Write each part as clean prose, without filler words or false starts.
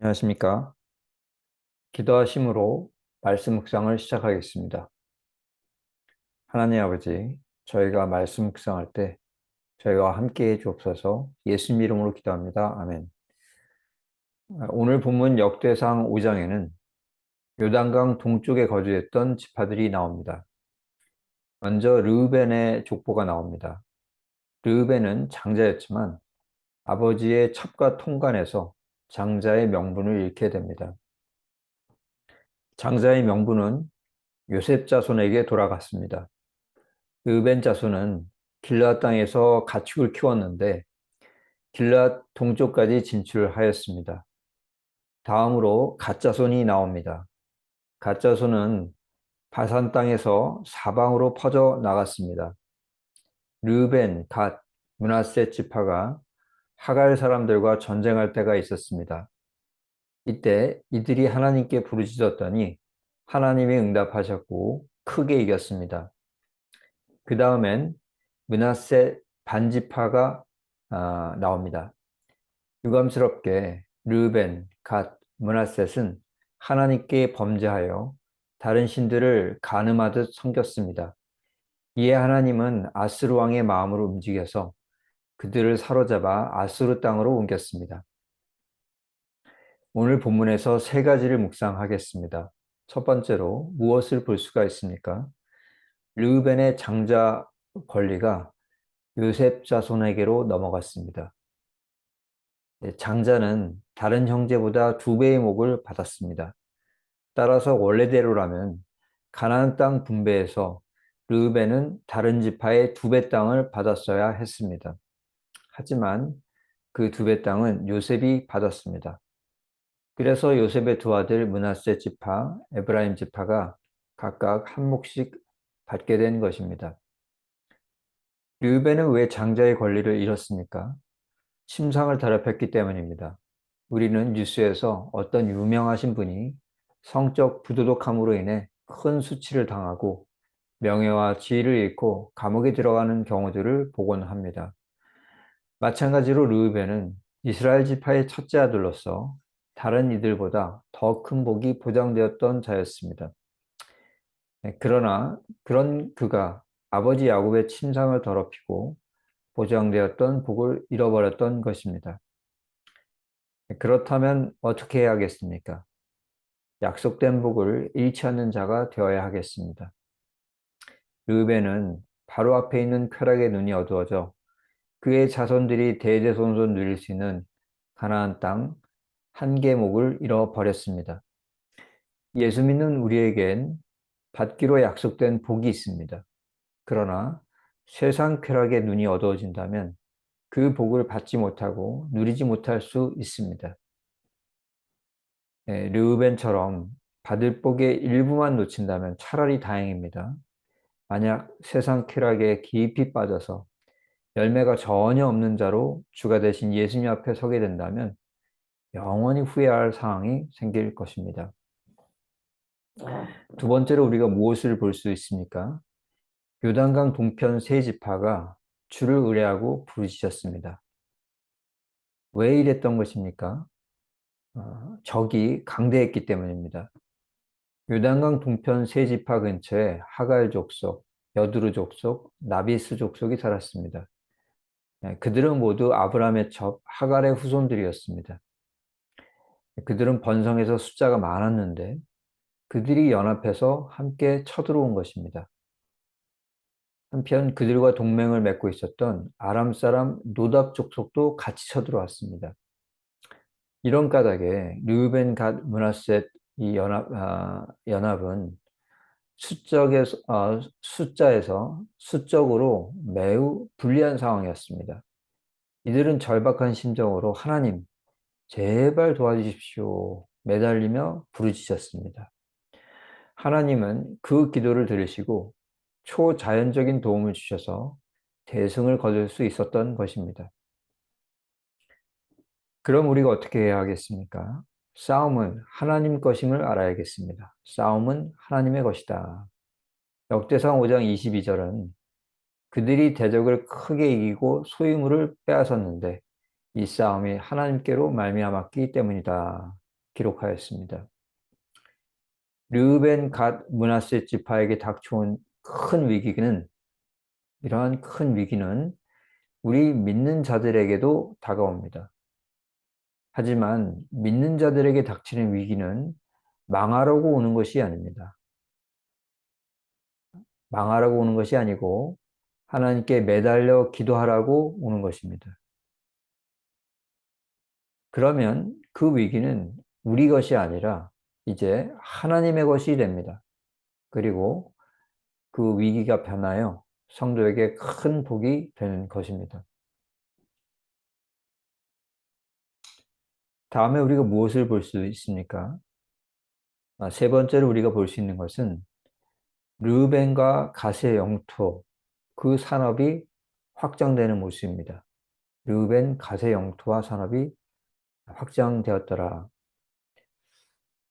안녕하십니까. 기도하심으로 말씀 묵상을 시작하겠습니다. 하나님 아버지, 저희가 말씀 묵상할 때 저희와 함께 해 주옵소서. 예수님 이름으로 기도합니다. 아멘. 오늘 본문 역대상 5장에는 요단강 동쪽에 거주했던 지파들이 나옵니다. 먼저 르우벤의 족보가 나옵니다. 르우벤은 장자였지만 아버지의 첩과 통간에서 장자의 명분을 잃게 됩니다. 장자의 명분은 요셉 자손에게 돌아갔습니다. 르벤 자손은 길르앗 땅에서 가축을 키웠는데 길르앗 동쪽까지 진출하였습니다. 다음으로 갓 자손이 나옵니다. 갓 자손은 바산 땅에서 사방으로 퍼져 나갔습니다. 르벤, 갓, 므낫세 지파가 하갈 사람들과 전쟁할 때가 있었습니다. 이때 이들이 하나님께 부르짖었더니 하나님이 응답하셨고 크게 이겼습니다. 그 다음엔 므낫세 반지파가 나옵니다. 유감스럽게 르벤, 갓, 므낫셋은 하나님께 범죄하여 다른 신들을 간음하듯 섬겼습니다. 이에 하나님은 아스루 왕의 마음으로 움직여서 그들을 사로잡아 아스루 땅으로 옮겼습니다. 오늘 본문에서 세 가지를 묵상하겠습니다. 첫 번째로 무엇을 볼 수가 있습니까? 르벤의 장자 권리가 요셉 자손에게로 넘어갔습니다. 장자는 다른 형제보다 2배의 목을 받았습니다. 따라서 원래대로라면 가나안 땅 분배에서 르우벤은 다른 지파의 2배 땅을 받았어야 했습니다. 하지만 그 2배 땅은 요셉이 받았습니다. 그래서 요셉의 두 아들 므낫세 지파, 에브라임 지파가 각각 한 몫씩 받게 된 것입니다. 르우벤은 왜 장자의 권리를 잃었습니까? 침상을 더럽혔기 때문입니다. 우리는 뉴스에서 어떤 유명하신 분이 성적 부도덕함으로 인해 큰 수치를 당하고 명예와 지위를 잃고 감옥에 들어가는 경우들을 보곤 합니다. 마찬가지로 르우벤은 이스라엘 지파의 첫째 아들로서 다른 이들보다 더 큰 복이 보장되었던 자였습니다. 그러나 그런 그가 아버지 야곱의 침상을 더럽히고 보장되었던 복을 잃어버렸던 것입니다. 그렇다면 어떻게 해야겠습니까? 약속된 복을 잃지 않는 자가 되어야 하겠습니다. 르우벤은 바로 앞에 있는 쾌락의 눈이 어두워져 그의 자손들이 대대손손 누릴 수 있는 가나안 땅 한 개목을 잃어버렸습니다. 예수 믿는 우리에겐 받기로 약속된 복이 있습니다. 그러나 세상 쾌락의 눈이 어두워진다면 그 복을 받지 못하고 누리지 못할 수 있습니다. 르우벤처럼 받을 복의 일부만 놓친다면 차라리 다행입니다. 만약 세상 쾌락에 깊이 빠져서 열매가 전혀 없는 자로 주가 되신 예수님 앞에 서게 된다면 영원히 후회할 상황이 생길 것입니다. 두 번째로 우리가 무엇을 볼 수 있습니까? 요단강 동편 세 지파가 주를 의뢰하고 부르짖었습니다. 왜 이랬던 것입니까? 적이 강대했기 때문입니다. 요단강 동편 세 지파 근처에 하갈 족속, 여두르 족속, 나비스 족속이 살았습니다. 그들은 모두 아브라함의 첩 하갈의 후손들이었습니다. 그들은 번성해서 숫자가 많았는데 그들이 연합해서 함께 쳐들어온 것입니다. 한편 그들과 동맹을 맺고 있었던 아람 사람 노답 족속도 같이 쳐들어왔습니다. 이런 까닭에 르우벤 갓 므낫셋 이 연합은 숫자에서 수적으로 매우 불리한 상황이었습니다. 이들은 절박한 심정으로 하나님 제발 도와주십시오 매달리며 부르짖었습니다. 하나님은 그 기도를 들으시고 초자연적인 도움을 주셔서 대승을 거둘 수 있었던 것입니다. 그럼 우리가 어떻게 해야 하겠습니까? 싸움은 하나님 것임을 알아야겠습니다. 싸움은 하나님의 것이다. 역대상 5장 22절은 그들이 대적을 크게 이기고 소유물을 빼앗았는데 이 싸움이 하나님께로 말미암았기 때문이다. 기록하였습니다. 르우벤 갓 므낫세 지파에게 닥쳐온 큰 위기는 이러한 큰 위기는 우리 믿는 자들에게도 다가옵니다. 하지만 믿는 자들에게 닥치는 위기는 망하라고 오는 것이 아닙니다. 망하라고 오는 것이 아니고 하나님께 매달려 기도하라고 오는 것입니다. 그러면 그 위기는 우리 것이 아니라 이제 하나님의 것이 됩니다. 그리고 그 위기가 변하여 성도에게 큰 복이 되는 것입니다. 다음에 우리가 무엇을 볼 수 있습니까? 세 번째로 우리가 볼 수 있는 것은 르벤과 갓의 영토, 그 산업이 확장되는 모습입니다. 르벤, 갓의 영토와 산업이 확장되었더라.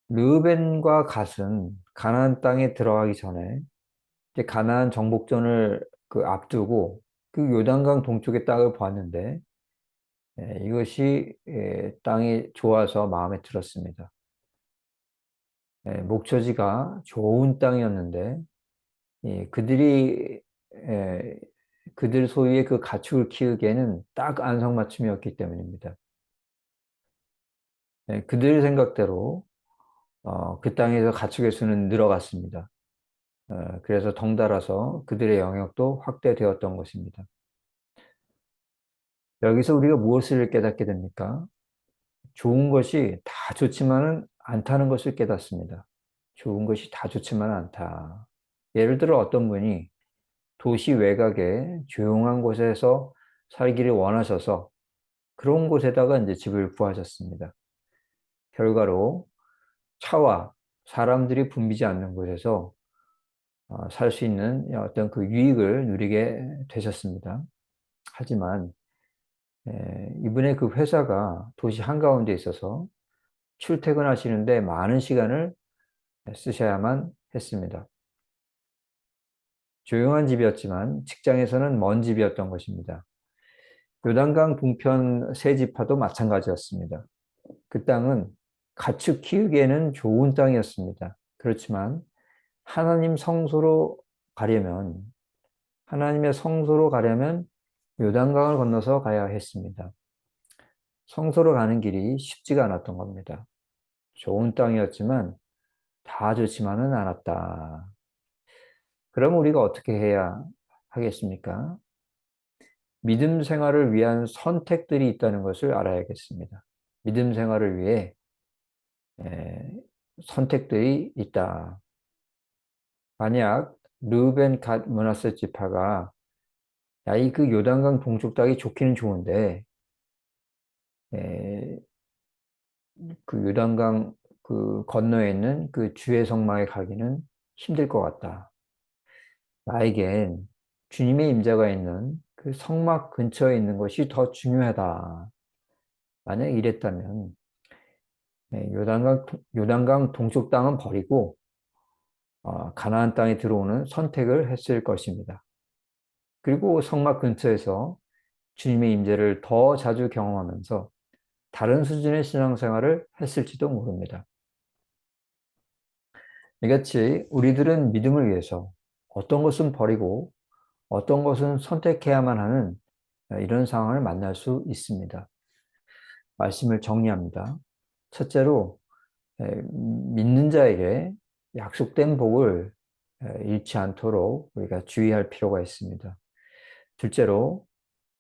르벤과 갓은 가나안 땅에 들어가기 전에 이제 가나안 정복전을 앞두고 그 요단강 동쪽의 땅을 보았는데 이것이 땅이 좋아서 마음에 들었습니다. 목초지가 좋은 땅이었는데 그들이 그들 소유의 그 가축을 키우기에는 딱 안성맞춤이었기 때문입니다. 그들 생각대로 그 땅에서 가축의 수는 늘어갔습니다. 그래서 덩달아서 그들의 영역도 확대되었던 것입니다. 여기서 우리가 무엇을 깨닫게 됩니까? 좋은 것이 다 좋지만은 않다는 것을 깨닫습니다. 좋은 것이 다 좋지만은 않다. 예를 들어 어떤 분이 도시 외곽에 조용한 곳에서 살기를 원하셔서 그런 곳에다가 이제 집을 구하셨습니다. 결과로 차와 사람들이 붐비지 않는 곳에서 살 수 있는 어떤 그 유익을 누리게 되셨습니다. 하지만 이분의 그 회사가 도시 한가운데 있어서 출퇴근하시는데 많은 시간을 쓰셔야만 했습니다. 조용한 집이었지만 직장에서는 먼 집이었던 것입니다. 요단강 동편 세 지파도 마찬가지였습니다. 그 땅은 가축 키우기에는 좋은 땅이었습니다. 그렇지만 하나님 성소로 가려면 하나님의 성소로 가려면 요단강을 건너서 가야 했습니다. 성소로 가는 길이 쉽지가 않았던 겁니다. 좋은 땅이었지만 다 좋지만은 않았다. 그럼 우리가 어떻게 해야 하겠습니까? 믿음 생활을 위한 선택들이 있다는 것을 알아야겠습니다. 믿음 생활을 위해 에, 선택들이 있다. 만약 르벤 갓 므낫세 지파가 야, 이 그 요단강 동쪽 땅이 좋기는 좋은데 에, 그 요단강 그 건너에 있는 그 주의 성막에 가기는 힘들 것 같다. 나에겐 주님의 임재가 있는 그 성막 근처에 있는 것이 더 중요하다. 만약 이랬다면 요단강 동쪽 땅은 버리고 가나안 땅에 들어오는 선택을 했을 것입니다. 그리고 성막 근처에서 주님의 임재를 더 자주 경험하면서 다른 수준의 신앙생활을 했을지도 모릅니다. 이같이 우리들은 믿음을 위해서 어떤 것은 버리고 어떤 것은 선택해야만 하는 이런 상황을 만날 수 있습니다. 말씀을 정리합니다. 첫째로 믿는 자에게 약속된 복을 잃지 않도록 우리가 주의할 필요가 있습니다. 둘째로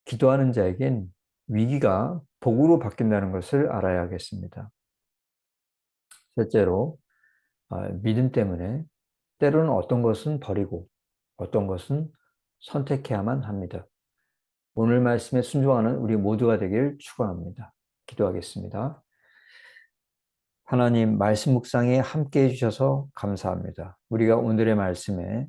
기도하는 자에겐 위기가 복으로 바뀐다는 것을 알아야겠습니다. 셋째로 믿음 때문에 때로는 어떤 것은 버리고 어떤 것은 선택해야만 합니다. 오늘 말씀에 순종하는 우리 모두가 되길 축원합니다. 기도하겠습니다. 하나님 말씀 묵상에 함께 해주셔서 감사합니다. 우리가 오늘의 말씀에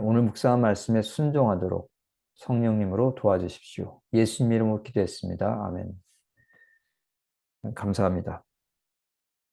오늘 묵상한 말씀에 순종하도록 성령님으로 도와주십시오. 예수님 이름으로 기도했습니다. 아멘. 감사합니다.